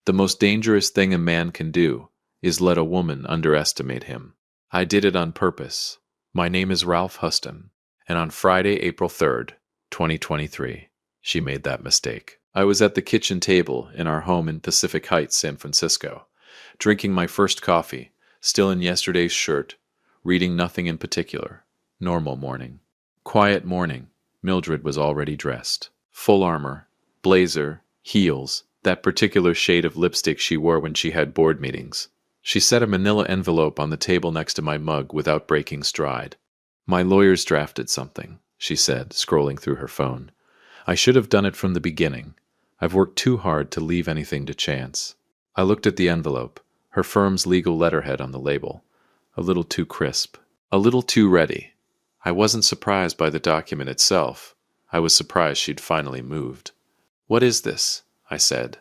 The most dangerous thing a man can do is let a woman underestimate him. I did it on purpose. My name is Ralph Huston, and on Friday, April 3rd, 2023, she made that mistake. I was at the kitchen table in our home in Pacific Heights, San Francisco, drinking my first coffee, still in yesterday's shirt, reading nothing in particular. Normal morning. Quiet morning. Mildred was already dressed. Full armor, blazer, heels, that particular shade of lipstick she wore when she had board meetings. She set a manila envelope on the table next to my mug without breaking stride. "My lawyers drafted something," she said, scrolling through her phone. "I should have done it from the beginning. I've worked too hard to leave anything to chance." I looked at the envelope, her firm's legal letterhead on the label. A little too crisp. A little too ready. I wasn't surprised by the document itself. I was surprised she'd finally moved. "What is this?" I said,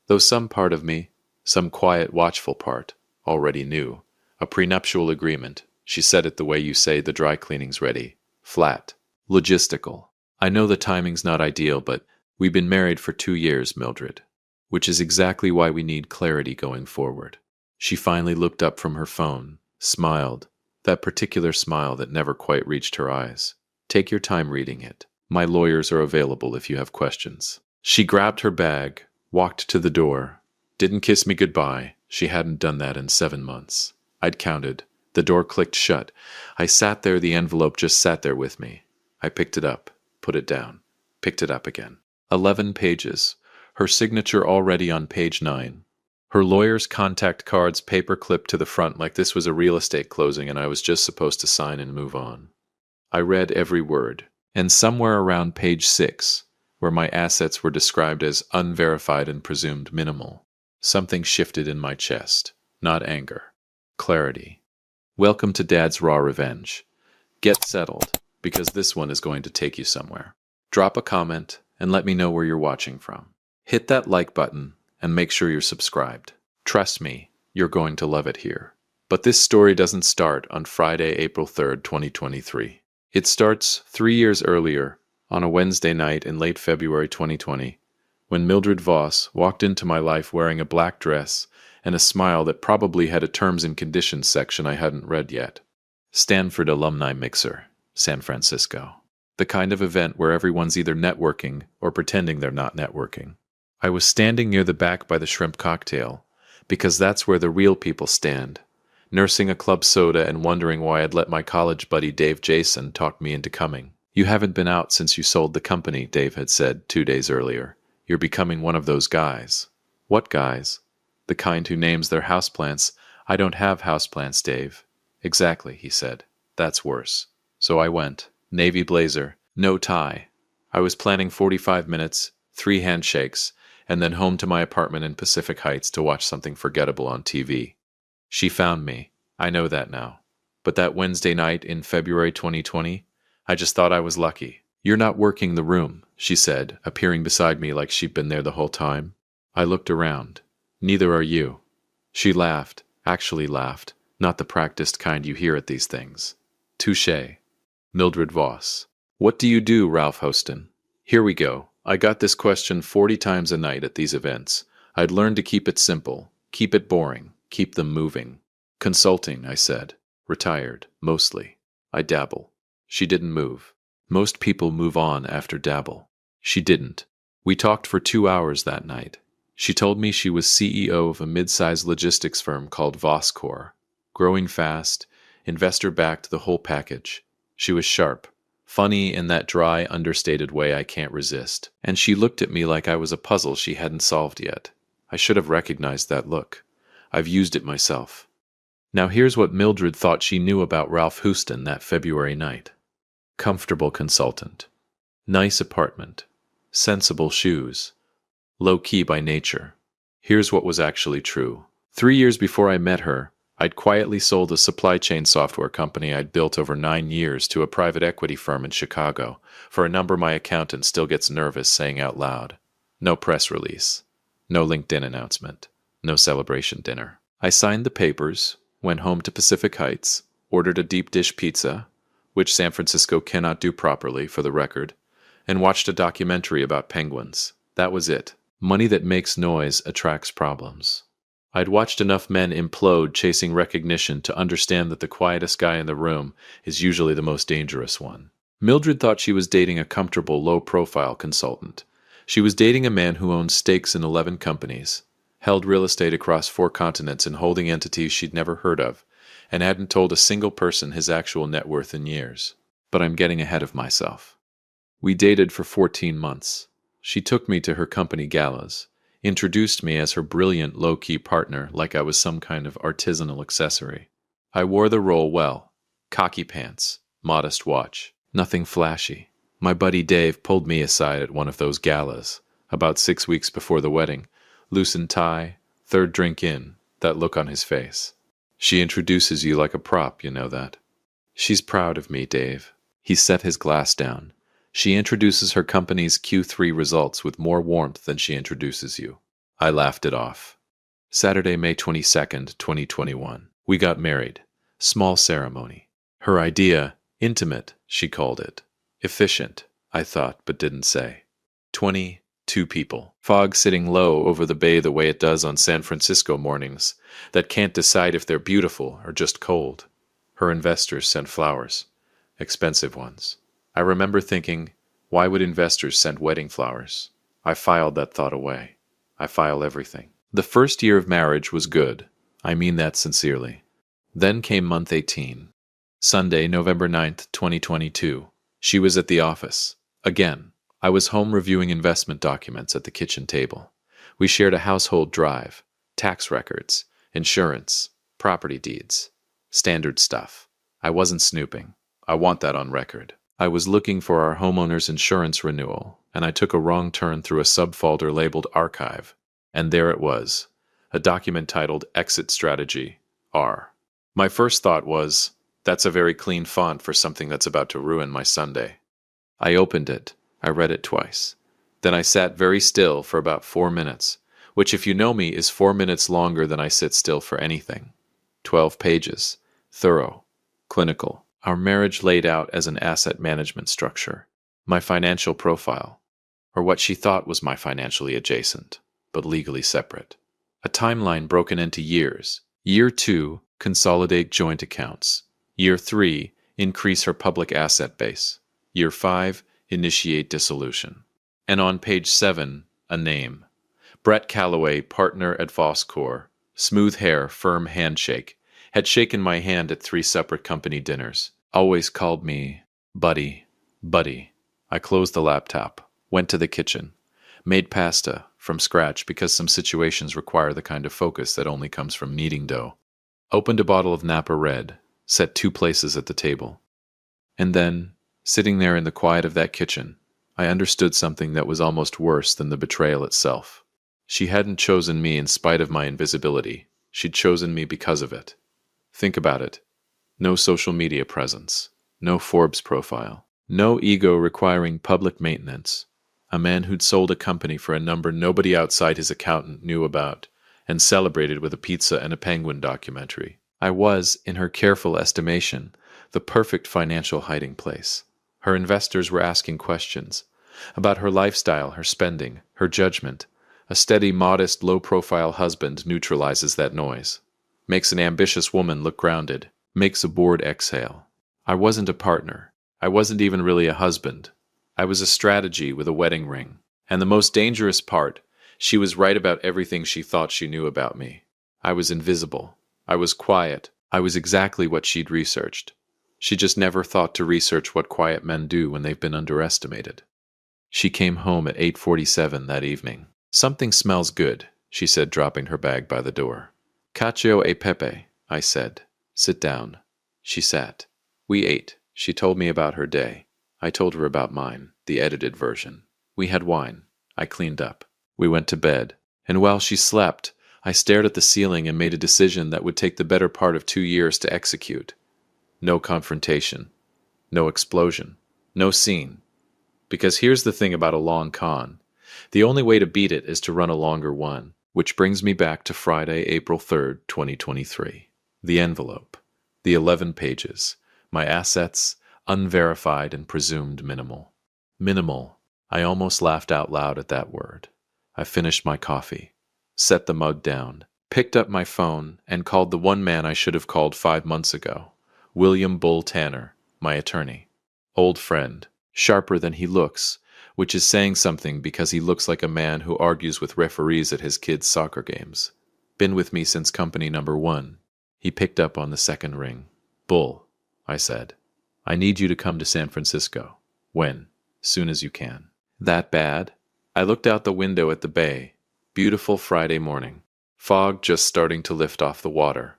though some part of me, some quiet, watchful part, already knew. "A prenuptial agreement." She said it the way you say the dry cleaning's ready. Flat. Logistical. "I know the timing's not ideal, but we've been married for 2 years, Mildred. Which is exactly why we need clarity going forward." She finally looked up from her phone, smiled, that particular smile that never quite reached her eyes. "Take your time reading it. My lawyers are available if you have questions." She grabbed her bag, walked to the door, didn't kiss me goodbye. She hadn't done that in 7 months. I'd counted. The door clicked shut. I sat there, the envelope just sat there with me. I picked it up, put it down, picked it up again. 11 pages. Her signature already on page 9. Her lawyer's contact cards paper clipped to the front like this was a real estate closing and I was just supposed to sign and move on. I read every word, and somewhere around page 6, where my assets were described as unverified and presumed minimal, something shifted in my chest. Not anger. Clarity. Welcome to Dad's raw revenge. Get settled, because this one is going to take you somewhere. Drop a comment and let me know where you're watching from. Hit that like button and make sure you're subscribed. Trust me, you're going to love it here. But this story doesn't start on Friday, April 3rd, 2023. It starts 3 years earlier, on a Wednesday night in late February 2020, when Mildred Voss walked into my life wearing a black dress and a smile that probably had a terms and conditions section I hadn't read yet. Stanford Alumni Mixer, San Francisco. The kind of event where everyone's either networking or pretending they're not networking. I was standing near the back by the shrimp cocktail, because that's where the real people stand, nursing a club soda and wondering why I'd let my college buddy Dave Jason talk me into coming. "You haven't been out since you sold the company," Dave had said 2 days earlier. "You're becoming one of those guys." "What guys?" "The kind who names their houseplants, 'I don't have houseplants, Dave.'" "Exactly," he said. "That's worse." So I went. Navy blazer, no tie. I was planning 45 minutes, 3 handshakes, and then home to my apartment in Pacific Heights to watch something forgettable on TV. She found me. I know that now. But that Wednesday night in February 2020, I just thought I was lucky. "You're not working the room," she said, appearing beside me like she'd been there the whole time. I looked around. "Neither are you." She laughed, actually laughed, not the practiced kind you hear at these things. "Touché." Mildred Voss. "What do you do, Ralph Huston?" Here we go. I got this question 40 times a night at these events. I'd learned to keep it simple, keep it boring, keep them moving. "Consulting," I said. "Retired, mostly. I dabble." She didn't move. Most people move on after dabble. She didn't. We talked for 2 hours that night. She told me she was CEO of a mid-sized logistics firm called Vosscore. Growing fast, investor-backed, the whole package. She was sharp, funny in that dry, understated way I can't resist. And she looked at me like I was a puzzle she hadn't solved yet. I should have recognized that look. I've used it myself. Now here's what Mildred thought she knew about Ralph Huston that February night. Comfortable consultant. Nice apartment. Sensible shoes. Low-key by nature. Here's what was actually true. 3 years before I met her, I'd quietly sold a supply chain software company I'd built over 9 years to a private equity firm in Chicago for a number my accountant still gets nervous saying out loud. No press release. No LinkedIn announcement. No celebration dinner. I signed the papers, went home to Pacific Heights, ordered a deep dish pizza, which San Francisco cannot do properly, for the record, and watched a documentary about penguins. That was it. Money that makes noise attracts problems. I'd watched enough men implode chasing recognition to understand that the quietest guy in the room is usually the most dangerous one. Mildred thought she was dating a comfortable, low-profile consultant. She was dating a man who owned stakes in 11 companies, held real estate across 4 continents and holding entities she'd never heard of, and hadn't told a single person his actual net worth in years. But I'm getting ahead of myself. We dated for 14 months. She took me to her company galas, introduced me as her brilliant low-key partner like I was some kind of artisanal accessory. I wore the role well. Cocky pants, modest watch, nothing flashy. My buddy Dave pulled me aside at one of those galas, about 6 weeks before the wedding. Loosened tie, 3rd drink in, that look on his face. She introduces you like a prop, you know that. She's proud of me, Dave. He set his glass down. She introduces her company's Q3 results with more warmth than she introduces you. I laughed it off. Saturday, May 22nd, 2021. We got married. Small ceremony. Her idea, intimate, she called it. Efficient, I thought, but didn't say. 22 people. Fog sitting low over the bay the way it does on San Francisco mornings, that can't decide if they're beautiful or just cold. Her investors sent flowers. Expensive ones. I remember thinking, why would investors send wedding flowers? I filed that thought away. I file everything. The first year of marriage was good. I mean that sincerely. Then came month 18. Sunday, November 9th, 2022. She was at the office. Again, I was home reviewing investment documents at the kitchen table. We shared a household drive, tax records, insurance, property deeds. Standard stuff. I wasn't snooping. I want that on record. I was looking for our homeowner's insurance renewal, and I took a wrong turn through a subfolder labeled Archive, and there it was, a document titled Exit Strategy, R. My first thought was, that's a very clean font for something that's about to ruin my Sunday. I opened it. I read it twice. Then I sat very still for about 4 minutes, which if you know me is 4 minutes longer than I sit still for anything. 12 pages. Thorough. Clinical. Our marriage laid out as an asset management structure. My financial profile, or what she thought was my financially adjacent, but legally separate. A timeline broken into years. Year 2, consolidate joint accounts. Year 3, increase her public asset base. Year 5, initiate dissolution. And on page 7, a name. Brett Calloway, partner at Voscor. Smooth hair, firm handshake. Had shaken my hand at 3 separate company dinners. Always called me Buddy. I closed the laptop, went to the kitchen, made pasta from scratch because some situations require the kind of focus that only comes from kneading dough. Opened a bottle of Napa Red, set 2 places at the table. And then, sitting there in the quiet of that kitchen, I understood something that was almost worse than the betrayal itself. She hadn't chosen me in spite of my invisibility. She'd chosen me because of it. Think about it. No social media presence. No Forbes profile. No ego requiring public maintenance. A man who'd sold a company for a number nobody outside his accountant knew about, and celebrated with a pizza and a penguin documentary. I was, in her careful estimation, the perfect financial hiding place. Her investors were asking questions about her lifestyle, her spending, her judgment. A steady, modest, low-profile husband neutralizes that noise. Makes an ambitious woman look grounded. Makes a bored exhale. I wasn't a partner. I wasn't even really a husband. I was a strategy with a wedding ring. And the most dangerous part, she was right about everything she thought she knew about me. I was invisible. I was quiet. I was exactly what she'd researched. She just never thought to research what quiet men do when they've been underestimated. She came home at 8:47 that evening. Something smells good, she said, dropping her bag by the door. Cacio e pepe, I said. Sit down. She sat. We ate. She told me about her day. I told her about mine, the edited version. We had wine. I cleaned up. We went to bed. And while she slept, I stared at the ceiling and made a decision that would take the better part of 2 years to execute. No confrontation. No explosion. No scene. Because here's the thing about a long con. The only way to beat it is to run a longer one, which brings me back to Friday, April 3rd, 2023. The envelope. The 11 pages. My assets, unverified and presumed minimal. Minimal. I almost laughed out loud at that word. I finished my coffee, set the mug down, picked up my phone, and called the one man I should have called 5 months ago, William Bull Tanner, my attorney. Old friend, sharper than he looks, which is saying something because he looks like a man who argues with referees at his kids' soccer games. Been with me since company number 1. He picked up on the second ring. Bull, I said, I need you to come to San Francisco. When? Soon as you can. That bad? I looked out the window at the bay. Beautiful Friday morning. Fog just starting to lift off the water.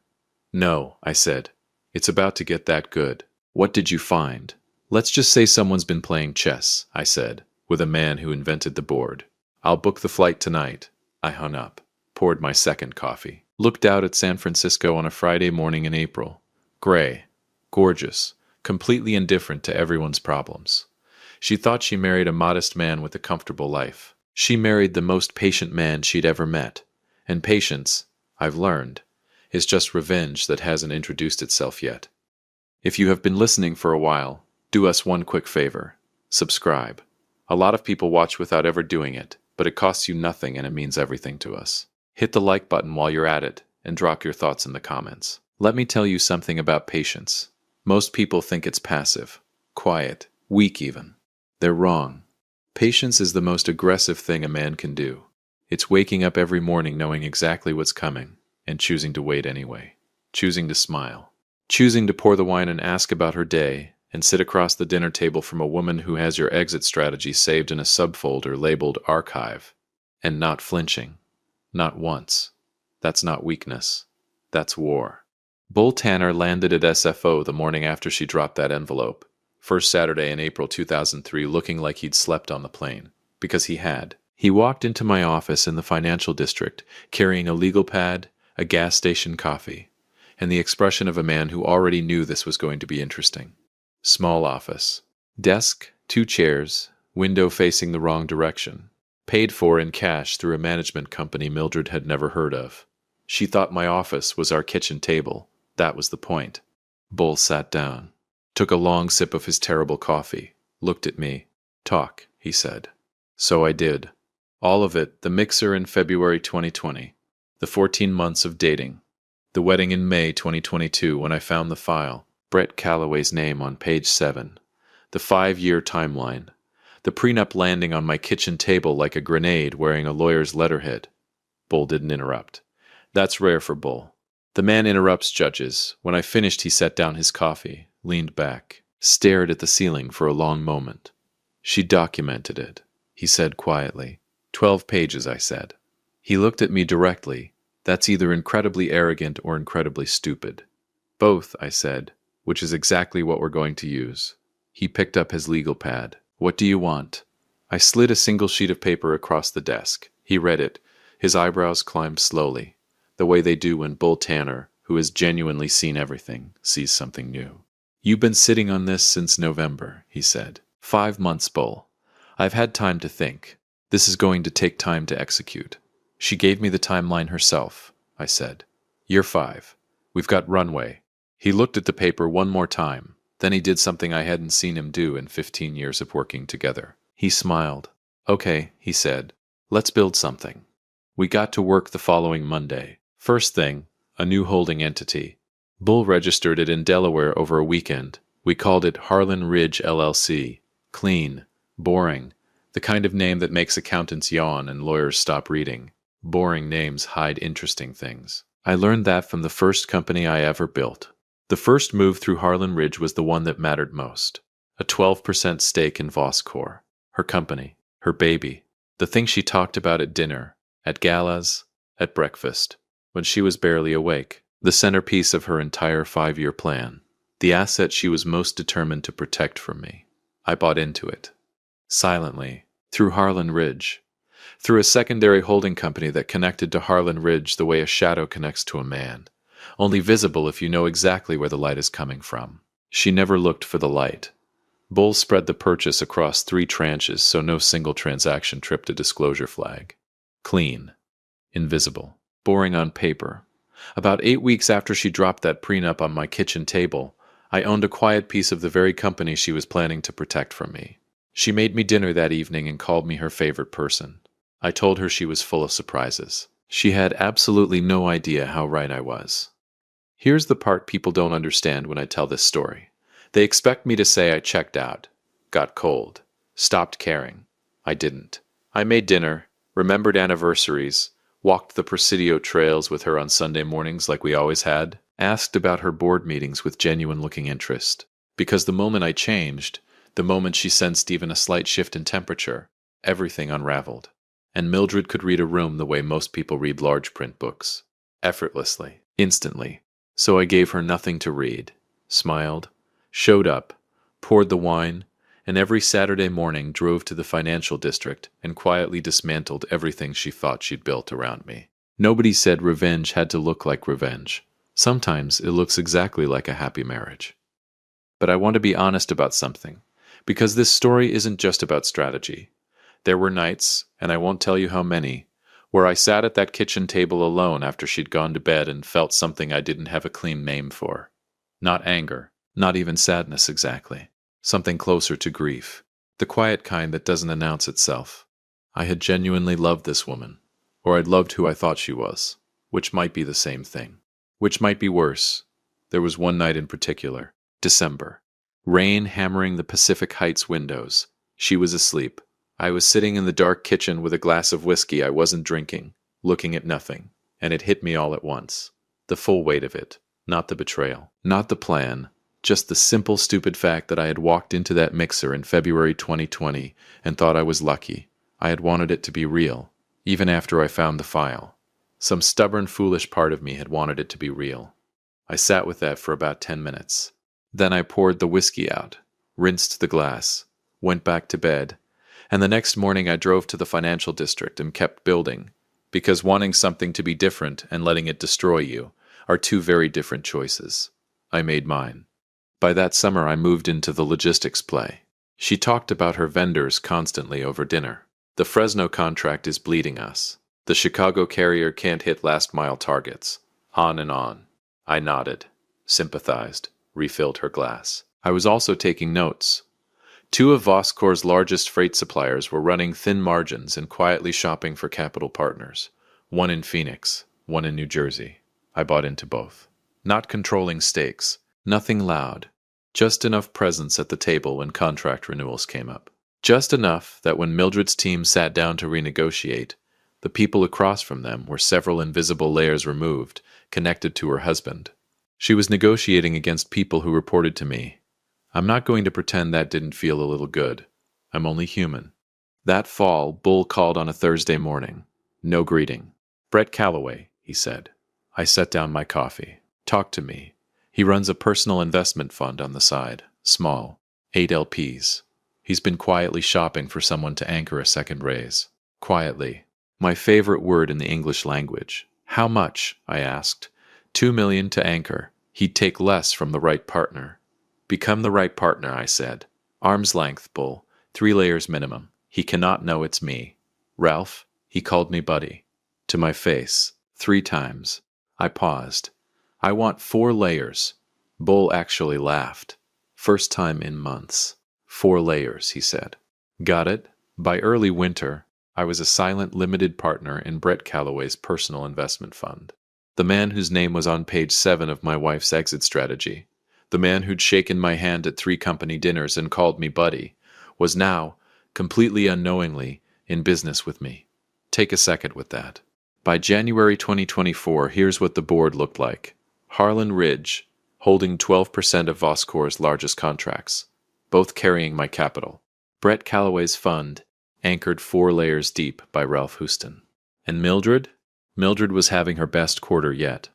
No, I said. It's about to get that good. What did you find? Let's just say someone's been playing chess, I said, with a man who invented the board. I'll book the flight tonight. I hung up, poured my second coffee, looked out at San Francisco on a Friday morning in April. Gray, gorgeous, completely indifferent to everyone's problems. She thought she married a modest man with a comfortable life. She married the most patient man she'd ever met. And patience, I've learned, is just revenge that hasn't introduced itself yet. If you have been listening for a while, do us one quick favor. Subscribe. A lot of people watch without ever doing it, but it costs you nothing and it means everything to us. Hit the like button while you're at it and drop your thoughts in the comments. Let me tell you something about patience. Most people think it's passive, quiet, weak even. They're wrong. Patience is the most aggressive thing a man can do. It's waking up every morning knowing exactly what's coming and choosing to wait anyway. Choosing to smile. Choosing to pour the wine and ask about her day and sit across the dinner table from a woman who has your exit strategy saved in a subfolder labeled Archive. And not flinching. Not once. That's not weakness. That's war. Bull Tanner landed at SFO the morning after she dropped that envelope. First Saturday in April 2003, looking like he'd slept on the plane. Because he had. He walked into my office in the financial district, carrying a legal pad, a gas station coffee, and the expression of a man who already knew this was going to be interesting. Small office. Desk, 2 chairs, window facing the wrong direction. Paid for in cash through a management company Mildred had never heard of. She thought my office was our kitchen table. That was the point. Bull sat down. Took a long sip of his terrible coffee. Looked at me. Talk, he said. So I did. All of it, the mixer in February 2020. The 14 months of dating. The wedding in May 2022 when I found the file. Brett Calloway's name on page 7. The 5-year timeline. The prenup landing on my kitchen table like a grenade wearing a lawyer's letterhead. Bull didn't interrupt. That's rare for Bull. The man interrupts judges. When I finished, he set down his coffee, leaned back, stared at the ceiling for a long moment. She documented it, he said quietly. 12 pages, I said. He looked at me directly. That's either incredibly arrogant or incredibly stupid. Both, I said, which is exactly what we're going to use. He picked up his legal pad. What do you want? I slid a single sheet of paper across the desk. He read it. His eyebrows climbed slowly, the way they do when Bull Tanner, who has genuinely seen everything, sees something new. You've been sitting on this since November, he said. 5 months, Bull. I've had time to think. This is going to take time to execute. She gave me the timeline herself, I said. Year 5. We've got runway. He looked at the paper one more time. Then he did something I hadn't seen him do in 15 years of working together. He smiled. Okay, he said. Let's build something. We got to work the following Monday. First thing, a new holding entity. Bull registered it in Delaware over a weekend. We called it Harlan Ridge LLC. Clean. Boring. The kind of name that makes accountants yawn and lawyers stop reading. Boring names hide interesting things. I learned that from the first company I ever built. The first move through Harlan Ridge was the one that mattered most. A 12% stake in Voscor. Her company. Her baby. The thing she talked about at dinner. At galas. At breakfast. When she was barely awake. The centerpiece of her entire 5-year plan. The asset she was most determined to protect from me. I bought into it. Silently. Through Harlan Ridge. Through a secondary holding company that connected to Harlan Ridge the way a shadow connects to a man. Only visible if you know exactly where the light is coming from. She never looked for the light. Bull spread the purchase across 3 tranches so no single transaction tripped a disclosure flag. Clean. Invisible. Boring on paper. About 8 weeks after she dropped that prenup on my kitchen table, I owned a quiet piece of the very company she was planning to protect from me. She made me dinner that evening and called me her favorite person. I told her she was full of surprises. She had absolutely no idea how right I was. Here's the part people don't understand when I tell this story. They expect me to say I checked out, got cold, stopped caring. I didn't. I made dinner, remembered anniversaries, walked the Presidio trails with her on Sunday mornings like we always had, asked about her board meetings with genuine-looking interest. Because the moment I changed, the moment she sensed even a slight shift in temperature, everything unraveled. And Mildred could read a room the way most people read large print books. Effortlessly, instantly. So I gave her nothing to read, smiled, showed up, poured the wine, and every Saturday morning drove to the financial district and quietly dismantled everything she thought she'd built around me. Nobody said revenge had to look like revenge. Sometimes it looks exactly like a happy marriage. But I want to be honest about something, because this story isn't just about strategy. There were nights, and I won't tell you how many, where I sat at that kitchen table alone after she'd gone to bed and felt something I didn't have a clean name for. Not anger, not even sadness exactly. Something closer to grief. The quiet kind that doesn't announce itself. I had genuinely loved this woman. Or I'd loved who I thought she was. Which might be the same thing. Which might be worse. There was one night in particular. December. Rain hammering the Pacific Heights windows. She was asleep. I was sitting in the dark kitchen with a glass of whiskey I wasn't drinking, looking at nothing, and it hit me all at once. The full weight of it. Not the betrayal. Not the plan. Just the simple, stupid fact that I had walked into that mixer in February 2020 and thought I was lucky. I had wanted it to be real, even after I found the file. Some stubborn, foolish part of me had wanted it to be real. I sat with that for about 10 minutes. Then I poured the whiskey out, rinsed the glass, went back to bed, and the next morning I drove to the financial district and kept building, because wanting something to be different and letting it destroy you are two very different choices. I made mine. By that summer I moved into the logistics play. She talked about her vendors constantly over dinner. The Fresno contract is bleeding us. The Chicago carrier can't hit last-mile targets. On and on. I nodded, sympathized, refilled her glass. I was also taking notes. Two of Voscor's largest freight suppliers were running thin margins and quietly shopping for capital partners. One in Phoenix, one in New Jersey. I bought into both. Not controlling stakes. Nothing loud. Just enough presence at the table when contract renewals came up. Just enough that when Mildred's team sat down to renegotiate, the people across from them were several invisible layers removed, connected to her husband. She was negotiating against people who reported to me. I'm not going to pretend that didn't feel a little good. I'm only human. That fall, Bull called on a Thursday morning. No greeting. "Brett Calloway," he said. I set down my coffee. "Talk to me." He runs a personal investment fund on the side. Small. 8 LPs. He's been quietly shopping for someone to anchor a second raise. Quietly. My favorite word in the English language. "How much?" I asked. $2 million to anchor. He'd take less from the right partner. "Become the right partner," I said. "Arm's length, Bull. 3 layers minimum. He cannot know it's me. Ralph," he called me buddy. To my face. 3 times. I paused. "I want 4 layers." Bull actually laughed. First time in months. 4 layers, he said. Got it? By early winter, I was a silent limited partner in Brett Calloway's personal investment fund. The man whose name was on page 7 of my wife's exit strategy, the man who'd shaken my hand at 3 company dinners and called me buddy, was now, completely unknowingly, in business with me. Take a second with that. By January 2024, here's what the board looked like. Harlan Ridge, holding 12% of Voscor's largest contracts, both carrying my capital. Brett Calloway's fund, anchored 4 layers deep by Ralph Houston. And Mildred? Mildred was having her best quarter yet.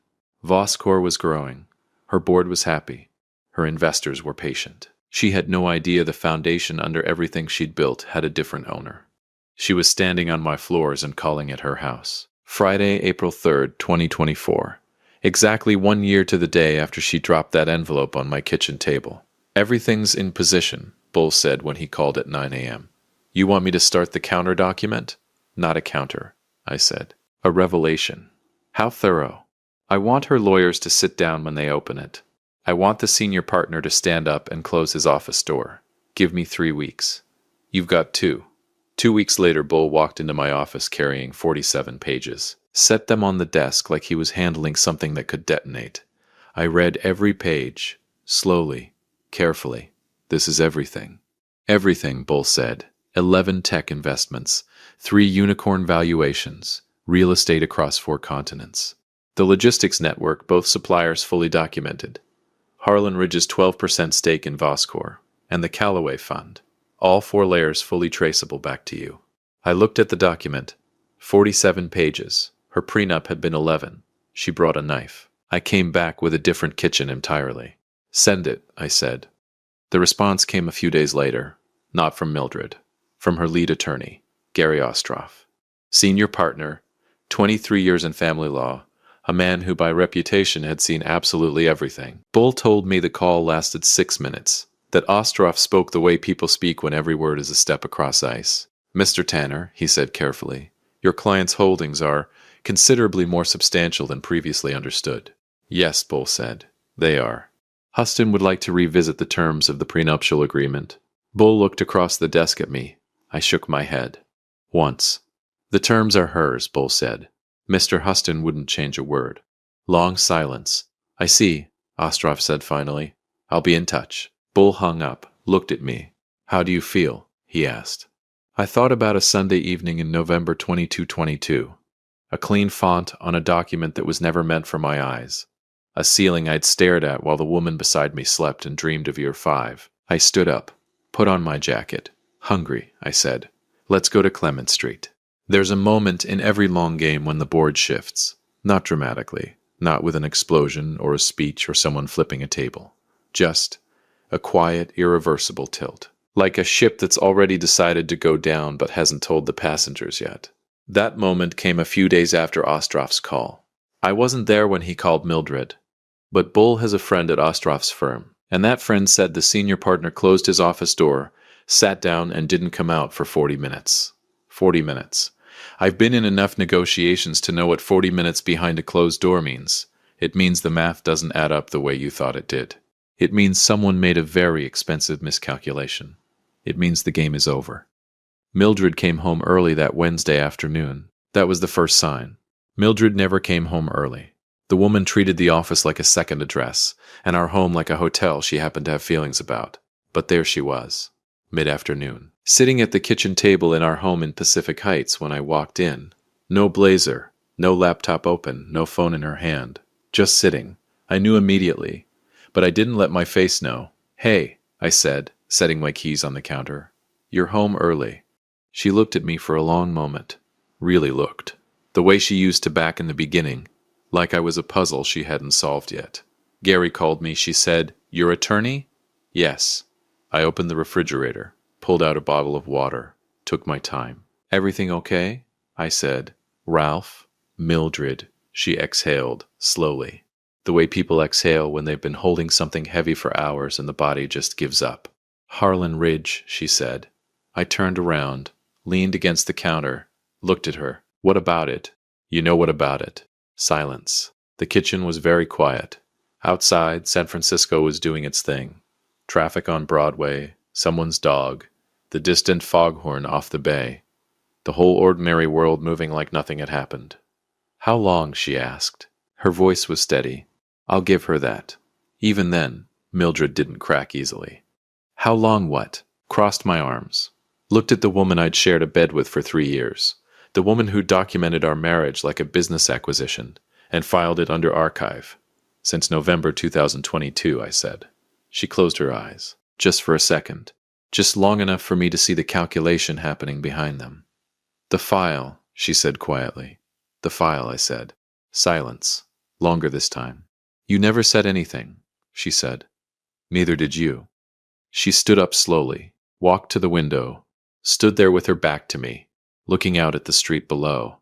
Voscor was growing. Her board was happy. Her investors were patient. She had no idea the foundation under everything she'd built had a different owner. She was standing on my floors and calling it her house. Friday, April 3rd, 2024. Exactly 1 year to the day after she dropped that envelope on my kitchen table. "Everything's in position," Bull said when he called at 9 a.m. "You want me to start the counter document?" "Not a counter," I said. "A revelation." "How thorough?" "I want her lawyers to sit down when they open it. I want the senior partner to stand up and close his office door. Give me 3 weeks." "You've got 2. 2 weeks later, Bull walked into my office carrying 47 pages. Set them on the desk like he was handling something that could detonate. I read every page, slowly, carefully. This is everything. Everything, Bull said. 11 tech investments, 3 unicorn valuations, real estate across 4 continents. The logistics network, both suppliers fully documented. Harlan Ridge's 12% stake in Voscor, and the Callaway Fund. All 4 layers fully traceable back to you. I looked at the document. 47 pages. Her prenup had been 11. She brought a knife. I came back with a different kitchen entirely. Send it, I said. The response came a few days later. Not from Mildred. From her lead attorney, Gary Ostroff. Senior partner, 23 years in family law, a man who by reputation had seen absolutely everything. Bull told me the call lasted 6 minutes, that Ostroff spoke the way people speak when every word is a step across ice. Mr. Tanner, he said carefully, your client's holdings are considerably more substantial than previously understood. Yes, Bull said, they are. Huston would like to revisit the terms of the prenuptial agreement. Bull looked across the desk at me. I shook my head. Once. The terms are hers, Bull said. Mr. Huston wouldn't change a word. Long silence. I see, Ostroff said finally. I'll be in touch. Bull hung up, looked at me. How do you feel? He asked. I thought about a Sunday evening in November 2222. A clean font on a document that was never meant for my eyes. A ceiling I'd stared at while the woman beside me slept and dreamed of year 5. I stood up, put on my jacket. Hungry, I said. Let's go to Clement Street. There's a moment in every long game when the board shifts. Not dramatically, not with an explosion or a speech or someone flipping a table. Just a quiet, irreversible tilt. Like a ship that's already decided to go down but hasn't told the passengers yet. That moment came a few days after Ostroff's call. I wasn't there when he called Mildred, but Bull has a friend at Ostroff's firm, and that friend said the senior partner closed his office door, sat down, and didn't come out for 40 minutes. 40 minutes. I've been in enough negotiations to know what 40 minutes behind a closed door means. It means the math doesn't add up the way you thought it did. It means someone made a very expensive miscalculation. It means the game is over. Mildred came home early that Wednesday afternoon. That was the first sign. Mildred never came home early. The woman treated the office like a second address, and our home like a hotel she happened to have feelings about. But there she was, mid-afternoon, sitting at the kitchen table in our home in Pacific Heights when I walked in. No blazer, no laptop open, no phone in her hand. Just sitting. I knew immediately, but I didn't let my face know. Hey, I said, setting my keys on the counter. You're home early. She looked at me for a long moment. Really looked. The way she used to back in the beginning, like I was a puzzle she hadn't solved yet. Gary called me, she said, Your attorney? Yes. I opened the refrigerator, pulled out a bottle of water, took my time. Everything okay? I said. Ralph? Mildred. She exhaled, slowly. The way people exhale when they've been holding something heavy for hours and the body just gives up. Harlan Ridge, she said. I turned around, leaned against the counter, looked at her. What about it? You know what about it. Silence. The kitchen was very quiet. Outside, San Francisco was doing its thing. Traffic on Broadway, someone's dog, the distant foghorn off the bay. The whole ordinary world moving like nothing had happened. How long? She asked. Her voice was steady. I'll give her that. Even then, Mildred didn't crack easily. How long what? Crossed my arms. Looked at the woman I'd shared a bed with for 3 years. The woman who documented our marriage like a business acquisition and filed it under archive. Since November 2022, I said. She closed her eyes. Just for a second. Just long enough for me to see the calculation happening behind them. The file, she said quietly. The file, I said. Silence. Longer this time. You never said anything, she said. Neither did you. She stood up slowly, walked to the window, stood there with her back to me, looking out at the street below.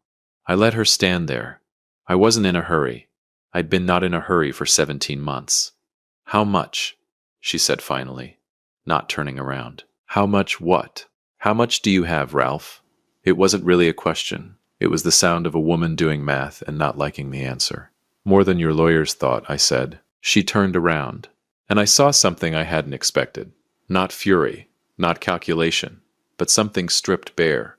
I let her stand there. I wasn't in a hurry. I'd been not in a hurry for 17 months. How much? She said finally, not turning around. How much what? How much do you have, Ralph? It wasn't really a question. It was the sound of a woman doing math and not liking the answer. More than your lawyers thought, I said. She turned around, and I saw something I hadn't expected. Not fury, not calculation, but something stripped bare.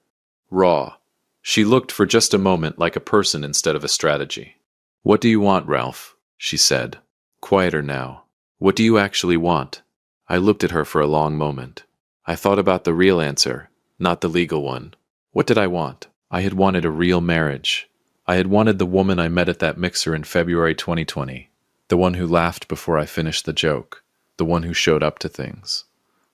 Raw. She looked for just a moment like a person instead of a strategy. "What do you want, Ralph?" she said. Quieter now. "What do you actually want?" I looked at her for a long moment. I thought about the real answer, not the legal one. What did I want? I had wanted a real marriage. I had wanted the woman I met at that mixer in February 2020. The one who laughed before I finished the joke. The one who showed up to things.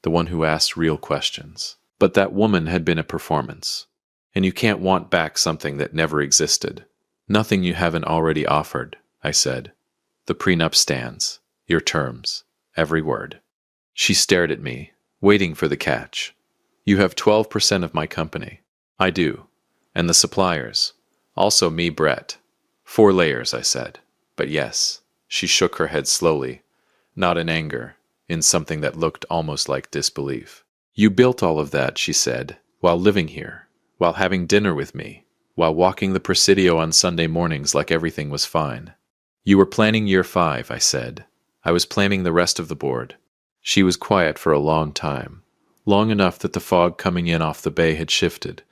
The one who asked real questions. But that woman had been a performance. And you can't want back something that never existed. "Nothing you haven't already offered," I said. "The prenup stands. Your terms. Every word." She stared at me, waiting for the catch. "You have 12% of my company." "I do. And the suppliers. Also me, Brett." "4 layers," I said. "But yes." She shook her head slowly, not in anger, in something that looked almost like disbelief. "You built all of that," she said, "while living here, while having dinner with me, while walking the Presidio on Sunday mornings like everything was fine." "You were planning year 5, I said. "I was planning the rest of the board." She was quiet for a long time, long enough that the fog coming in off the bay had shifted,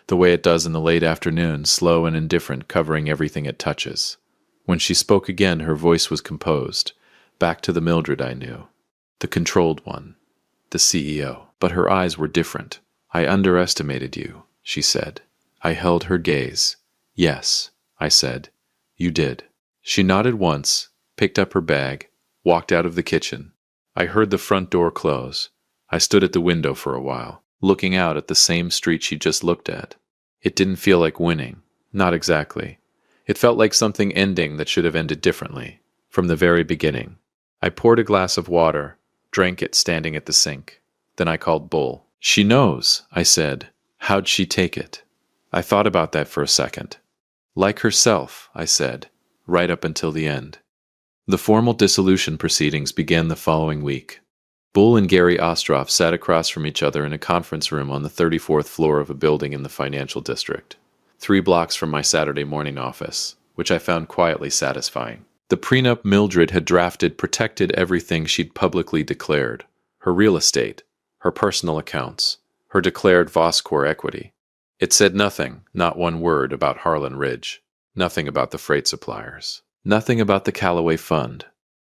the way it does in the late afternoon, slow and indifferent, covering everything it touches. When she spoke again, her voice was composed, back to the Mildred I knew, the controlled one, the CEO. But her eyes were different. "I underestimated you," she said. I held her gaze. "Yes," I said. "You did." She nodded once, picked up her bag, walked out of the kitchen. I heard the front door close. I stood at the window for a while, looking out at the same street she'd just looked at. It didn't feel like winning. Not exactly. It felt like something ending that should have ended differently, from the very beginning. I poured a glass of water, drank it standing at the sink. Then I called Bull. "She knows," I said. "How'd she take it?" I thought about that for a second. "Like herself," I said, "right up until the end." The formal dissolution proceedings began the following week. Bull and Gary Ostroff sat across from each other in a conference room on the 34th floor of a building in the financial district, 3 blocks from my Saturday morning office, which I found quietly satisfying. The prenup Mildred had drafted protected everything she'd publicly declared: her real estate, her personal accounts, her declared Voscor equity. It said nothing, not one word, about Harlan Ridge, nothing about the freight suppliers, nothing about the Callaway Fund.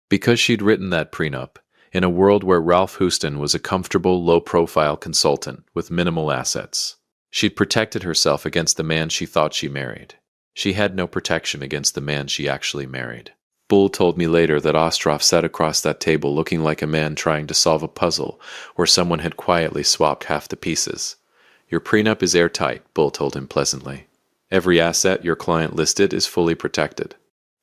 Because she'd written that prenup, in a world where Ralph Houston was a comfortable, low-profile consultant with minimal assets, she'd protected herself against the man she thought she married. She had no protection against the man she actually married. Bull told me later that Ostroff sat across that table looking like a man trying to solve a puzzle where someone had quietly swapped half the pieces. "Your prenup is airtight," Bull told him pleasantly. "Every asset your client listed is fully protected."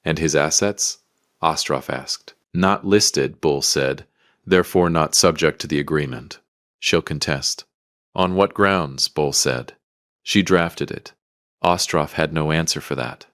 "And his assets?" Ostroff asked. "Not listed," Bull said, "therefore not subject to the agreement." "She'll contest." "On what grounds?" Bull said. "She drafted it." Ostroff had no answer for that.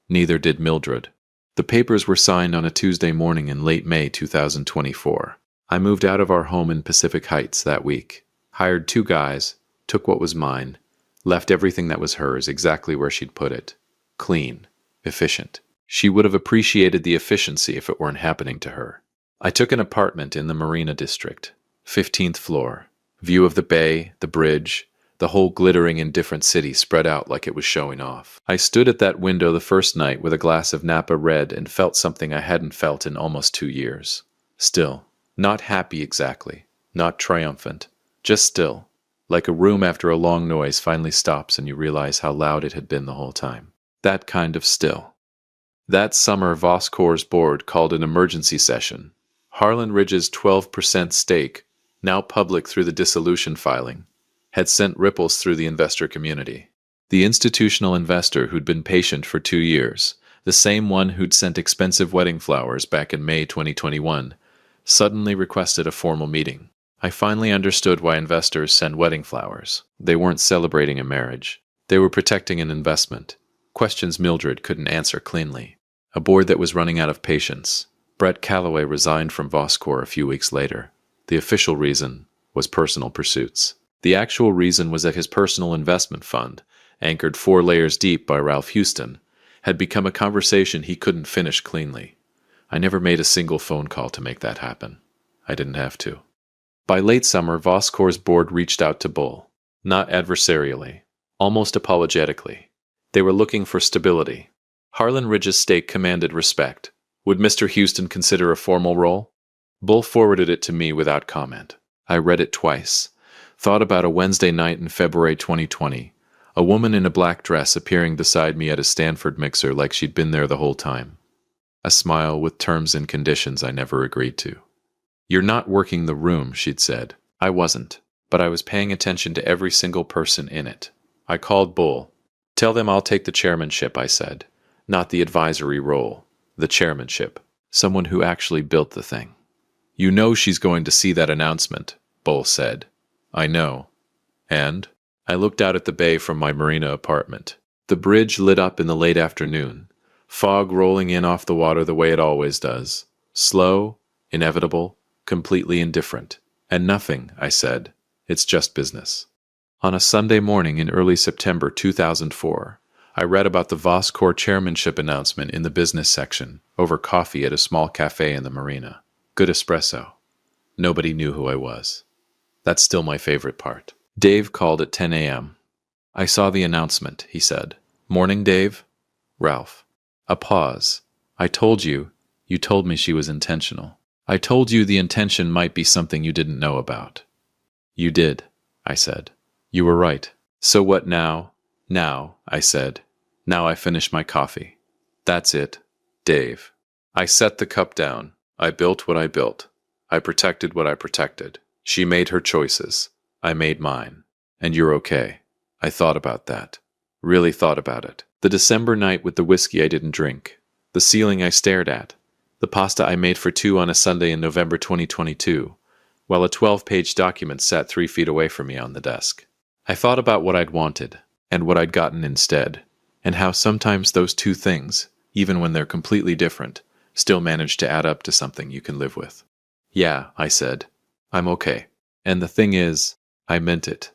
Neither did Mildred. The papers were signed on a Tuesday morning in late May 2024. I moved out of our home in Pacific Heights that week, hired 2 guys, took what was mine, left everything that was hers exactly where she'd put it. Clean. Efficient. She would have appreciated the efficiency if it weren't happening to her. I took an apartment in the Marina District, 15th floor. View of the bay, the bridge, the whole glittering indifferent city spread out like it was showing off. I stood at that window the first night with a glass of Napa Red and felt something I hadn't felt in almost 2 years. Still. Not happy exactly. Not triumphant. Just still. Like a room after a long noise finally stops and you realize how loud it had been the whole time. That kind of still. That summer, Voscor's board called an emergency session. Harlan Ridge's 12% stake, now public through the dissolution filing, had sent ripples through the investor community. The institutional investor who'd been patient for 2 years, the same one who'd sent expensive wedding flowers back in May 2021, suddenly requested a formal meeting. I finally understood why investors send wedding flowers. They weren't celebrating a marriage. They were protecting an investment. Questions Mildred couldn't answer cleanly. A board that was running out of patience. Brett Callaway resigned from Voscor a few weeks later. The official reason was personal pursuits. The actual reason was that his personal investment fund, anchored 4 layers deep by Ralph Houston, had become a conversation he couldn't finish cleanly. I never made a single phone call to make that happen. I didn't have to. By late summer, Voscor's board reached out to Bull. Not adversarially, almost apologetically. They were looking for stability. Harlan Ridge's stake commanded respect. Would Mr. Houston consider a formal role? Bull forwarded it to me without comment. I read it twice. Thought about a Wednesday night in February 2020. A woman in a black dress appearing beside me at a Stanford mixer like she'd been there the whole time. A smile with terms and conditions I never agreed to. You're not working the room, she'd said. I wasn't, but I was paying attention to every single person in it. I called Bull. Tell them I'll take the chairmanship, I said. Not the advisory role. The chairmanship. Someone who actually built the thing. You know she's going to see that announcement, Bull said. I know. And? I looked out at the bay from my marina apartment. The bridge lit up in the late afternoon. Fog rolling in off the water the way it always does. Slow, inevitable, completely indifferent. And nothing, I said. It's just business. On a Sunday morning in early September 2004, I read about the Voscor chairmanship announcement in the business section, over coffee at a small cafe in the marina. Good espresso. Nobody knew who I was. That's still my favorite part. Dave called at 10 a.m. I saw the announcement, he said. Morning, Dave? Ralph. A pause. I told you. You told me she was intentional. I told you the intention might be something you didn't know about. You did, I said. You were right. So what now? Now, I said. Now I finish my coffee. That's it, Dave. I set the cup down. I built what I built. I protected what I protected. She made her choices. I made mine. And you're okay. I thought about that. Really thought about it. The December night with the whiskey I didn't drink. The ceiling I stared at. The pasta I made for two on a Sunday in November 2022, while a 12-page document sat 3 feet away from me on the desk. I thought about what I'd wanted, and what I'd gotten instead, and how sometimes those two things, even when they're completely different, still manage to add up to something you can live with. Yeah, I said. I'm okay. And the thing is, I meant it.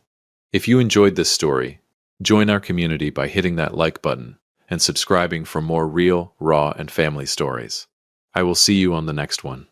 If you enjoyed this story, join our community by hitting that like button and subscribing for more real, raw, and family stories. I will see you on the next one.